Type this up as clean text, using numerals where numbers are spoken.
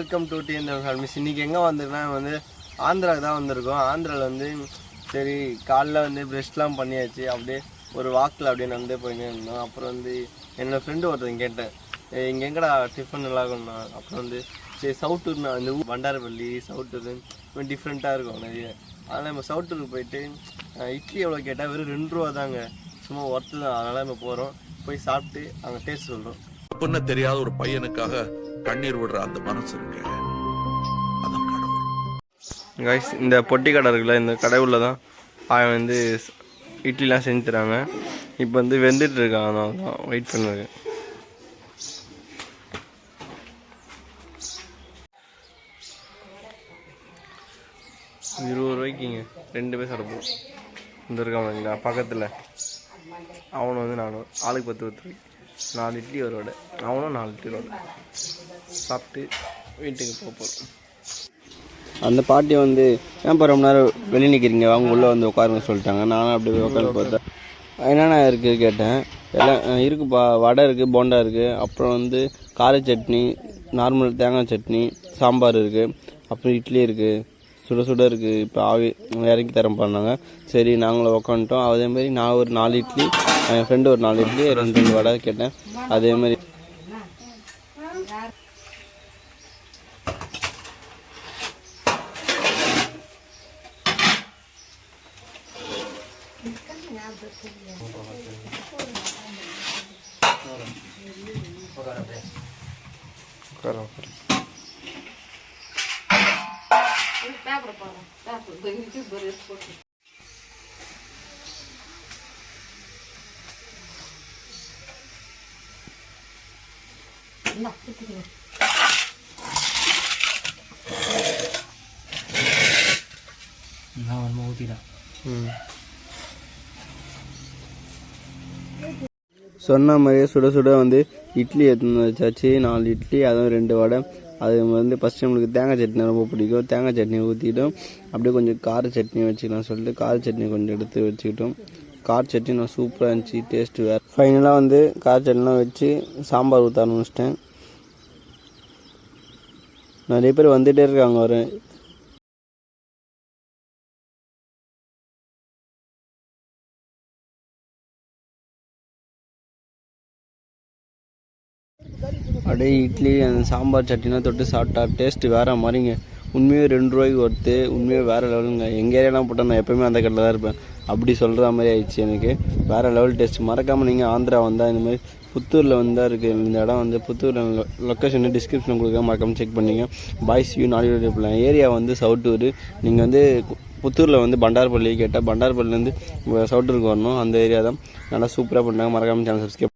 Welcome to TN families. இன்றைக்கி எங்கே வந்திருக்கோம் வந்து ஆந்திராவுக்கு தான் வந்திருக்கோம். ஆந்திராவில் வந்து சரி காலைல வந்து ப்ரெஷ்லாம் பண்ணியாச்சு, அப்படியே ஒரு வாக்கில் அப்படியே நடந்தே போயின்னு இருந்தோம். அப்புறம் வந்து என்னோடய ஃப்ரெண்டு ஒருத்தன் கேட்டேன், இங்கே எங்கடா டிஃபன் நல்லா இருக்கும்னா. அப்புறம் வந்து சரி சவுட்டூர்னா அந்த பண்டாரப்பள்ளி சவுட்டூர் டிஃப்ரெண்ட்டாக இருக்கும் நிறைய. அதனால் நம்ம சவுட்டூருக்கு போயிட்டு இட்லி எவ்வளோ கேட்டால் வெறும் 2 ரூபா தாங்க, சும்மா ஒர்த்து தான். அதனால் நம்ம போகிறோம், போய் சாப்பிட்டு அங்கே டேஸ்ட் சொல்கிறோம். பொண்ணு தெரியாத ஒரு பையனுக்காக கண்ணீர் விடுற அந்த மனசு இருக்கு, அதான் கடவுள். கைஸ், இந்த பொட்டி கடை இருக்குல்ல, இந்த கடை உள்ள தான் அவன் வந்து இட்லிலாம் செஞ்சு தராங்க. இப்போ வந்து வெந்துட்டு இருக்கான், அதனால தான் வெயிட் பண்ணுறது. ₹20 2 பேர் சாப்பிடுவோம். இந்த இருக்காங்க பக்கத்தில், அவனும் வந்து நானும் ஆளுக்கு 10 4 இட்லி ஒரு வடை, அவனும் 4 இட்லி வடை சாப்பிட்டு வீட்டுக்கு போகிறோம். அந்த பாட்டி வந்து ஏன் இப்போ ரொம்ப நேரம் வெளியே நிற்கிறீங்க, அவங்க உள்ளே வந்து உட்காருங்க சொல்லிட்டாங்க. நானும் அப்படி உட்காந்து பார்த்தேன். என்னென்ன இருக்குது கேட்டேன். எல்லாம் இருக்குப்பா, வடை இருக்குது, போண்டா இருக்குது, அப்புறம் வந்து கார சட்னி, நார்மல் தேங்காய் சட்னி, சாம்பார் இருக்குது, அப்புறம் இட்லி இருக்குது, சுட சுட இருக்குது. இப்போ ஆவி இறக்கி தரம் பண்ணாங்க. சரி நாங்களும் உக்காந்துட்டோம். அதேமாதிரி நான் ஒரு 4 இட்லி, என் ஃப்ரெண்டு ஒரு 4 இட்லி, 2 வடை கேட்டேன். அதேமாதிரி சொன்ன மாதிரியே சுட சுட வந்து இட்லி எடுத்துன்னு வச்சாச்சு. 4 இட்லி, அதுவும் 2 வடை. அது வந்து ஃபஸ்ட்டு நம்மளுக்கு தேங்காய் சட்னி ரொம்ப பிடிக்கும். தேங்காய் சட்னி ஊற்றிட்டோம். அப்படியே கொஞ்சம் கார சட்னி வச்சுக்கலாம் சொல்லிட்டு கார சட்னி கொஞ்சம் எடுத்து வச்சுக்கிட்டோம். கார சட்னி நான் சூப்பராக இருந்துச்சு, டேஸ்ட்டு வேறு. ஃபைனலாக வந்து கார சட்னிலாம் வச்சு சாம்பார் ஊற்ற ஆரம்பிச்சிட்டேன். நிறைய பேர் வந்துகிட்டே இருக்காங்க. ஒரு அப்படியே இட்லி அந்த சாம்பார் சட்னிலாம் தொட்டு சாப்பிட்டா டேஸ்ட்டு வேறு மாதிரிங்க. உண்மையாக ₹2 ஒருத்து, உண்மையாக வேறு லெவலுங்க. எங்கள் ஏரியாலாம் போட்டால் நான் எப்போயுமே அந்த கடையில் தான் இருப்பேன், அப்படி சொல்கிற மாதிரி ஆயிடுச்சு எனக்கு. வேறு லெவல் டேஸ்ட். மறக்காமல் நீங்கள் ஆந்திரா வந்தால் இந்த மாதிரி புத்தூரில் வந்தால் இருக்குது இந்த இடம். வந்து புத்தூரில் லொக்கேஷன் டிஸ்கிரிப்ஷன் கொடுக்க மறக்காமல் செக் பண்ணிங்க. பாய்ஸ் வியூ நாடி போகலாம். ஏரியா வந்து சவுட்டூர். நீங்கள் வந்து புத்தூரில் வந்து பண்டாரப்பள்ளி கேட்டால் பண்டாரப்பள்ளிலேருந்து சவுட்டூருக்கு வரணும். அந்த ஏரியா தான் நல்லா சூப்பராக பண்ணாங்க. மறக்காமல் சேனல் சப்ஸ்கிரைப்